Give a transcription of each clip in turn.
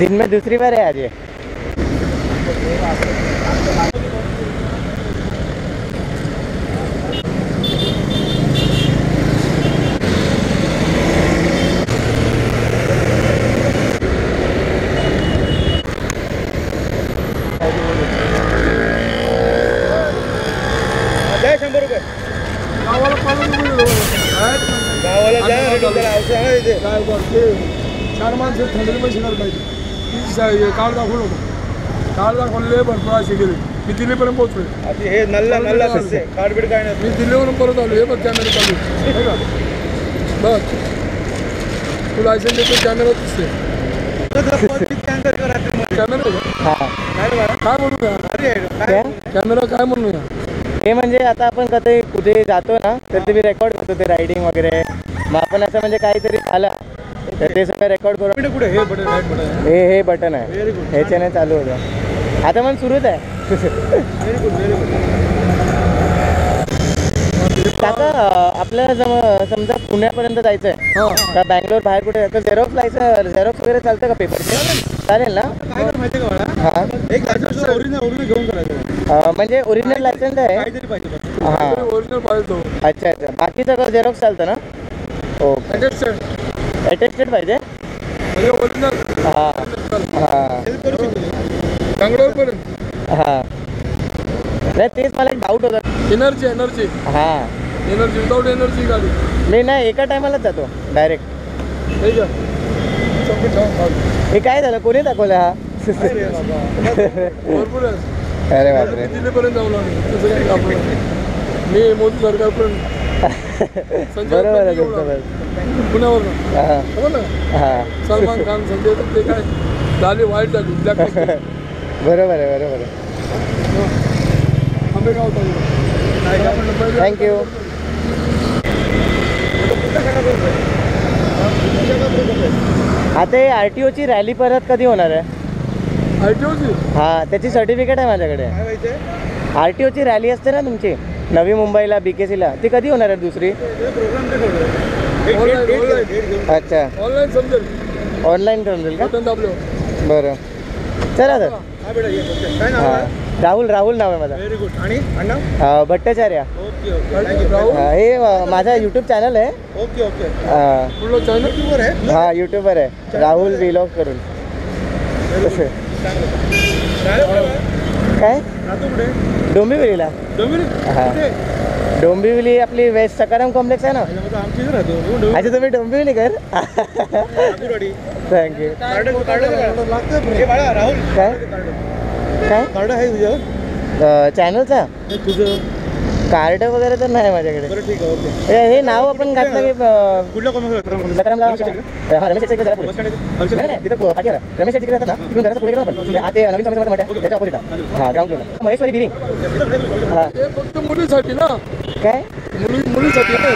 दिन में दूसरी बार है आज ये। द्या 100 रुपये गावाला द्या इथे चार माणसं थंडी पैसे करायला पाहिजे कार्ड दाखवलं होतं कार्ड दाखवले भरपूर असे गेले मी दिल्लीपर्यंत पोहोचले आता हे नल्ला कार्ड बीड काय नाही मी दिल्लीवरून परत आलो हे बघ कॅमेरा चालू आहे का बघ तू लायसन देतो कॅमेरा दिसते कॅमेरा काय म्हणू या कॅमेरा काय म्हणू या हे म्हणजे आता आपण कधी कुठे जातो ना तर ते रेकॉर्ड करतो ते रायडिंग वगैरे मग आपण असं म्हणजे काहीतरी आला तर ते सगळं रेकॉर्ड करू कुठे हे बटन राईट बटन हे बटन आहे ह्याच्याने चालू होतं आता मग सुरूच आहे व्हेरी गुड काका आपल्याला समजा पुण्यापर्यंत जायचं आहे का बँगलोर बाहेर कुठे जायचं झेरॉक्स वगैरे चालतं का पेपरचे चालेल ना काय कर माहिती का मला हां एक लायसन्स ओरिजिनल घेऊन करायचं म्हणजे ओरिजिनल लायसन्स आहे काहीतरी पाहिजे हां ओरिजिनल पाहिजे अच्छा अच्छा बाकी सगळं झेरॉक्स चालतं ना हो अटेस्टेड पाहिजे म्हणजे ओरिजिनल हां हां हेल्प करू शकतो बँगलोरपर्यंत हां नाही तेच मला एक डाऊट होता एनर्जी हां विदाउट एनर्जी गाडी मी नाही एका टायमालाच जातो डायरेक्ट ठीक आहे सबमिट हे काय झालं कोणी दाखवलं हा भरपूर आहे अरे बापरे दिल्लीपर्यंत जाऊ लागलो तसं काही आपण मी मोदी सरकारपर्यंत बरोबर आहे तुमचं पुण्यावर हां हो ना हां सलमान खान संजय दत्त ते काय झाली वाईट झाली ब्लॅक बरोबर आहे आंबेगाव तालुका थँक्यू आता हे RTOची रॅली परत कधी होणार आहे ITOची हां त्याची सर्टिफिकेट आहे माझ्याकडे काय व्हायचंय RTOची रॅली असते ना तुमची नवी मुंबईला BKCला ती कधी होणार आहे दुसरी प्रोग्राम ते ठेवलं अच्छा ऑनलाईन समजेल ऑनलाईन करून देईल का बटन दाबलं बरं चला सर हा बेटा ये काय नाव हां आहे राहुल नाव आहे माझं व्हेरी गुड आणि अण्णा भट्टाचार्य ओके थँक्यू हे माझा यूट्यूब चॅनल आहे ओके पुढलं चॅनल यूट्यूबवर आहे हां यूट्यूबर आहे राहुल व्लॉग करून काय राहतो कुठे डोंबिवलीला डोंबिवली हां डोंबिवली आपली वेस्ट सकाराम कॉम्प्लेक्स आहे ना आमच्या इथे राहतो अच्छा तुम्ही डोंबिवली कर थँक्यू हे बाळा राहुल काय काय कार्ड आहे तुझ्यावर चॅनलचा तुझं कार्ड वगैरे तर नाही माझ्याकडे बरं ठीक आहे ओके हे नाव आपण घातलं की कुठल्या कॉमेंट सकारामला हां रमेश शेट्टी जरा पुढे. नाही नाही तिथं पाठी आला रमेश शेट्टी राहतात ना तिथून जरासं पुढे गेलो आपण ते नवीन समजा म्हटलं त्याच्या ऑपोजिट हां ग्राउंड फ्लोअर महेश्वरी बिलिंग हां हे फक्त मुलीसाठी ना काय मुलीसाठी नाही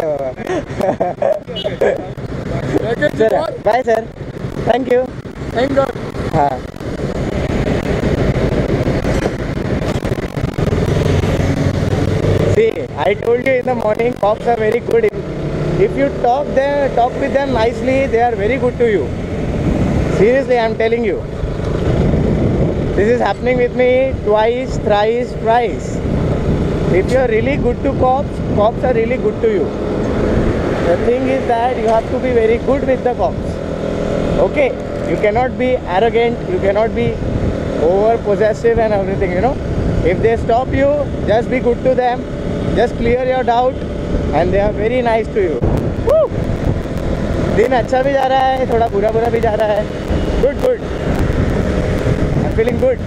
बाबा पॅकेज चला bye sir thank you thank god हां See, I told you in the morning, cops are very good. If you talk with them nicely, they are very good to you. Seriously, I am telling you. This is happening with me twice, thrice, twice. If you are really good to cops, cops are really good to you. The thing is that you have to be very good with the cops. Okay? You cannot be arrogant, you cannot be over possessive and everything, you know. If they stop you, just be good to them. Just clear your doubt and they are very nice to you. Woo! दिन अच्छा भी जा रहा है थोड़ा बुरा भी जा रहा है. Good. I'm feeling good.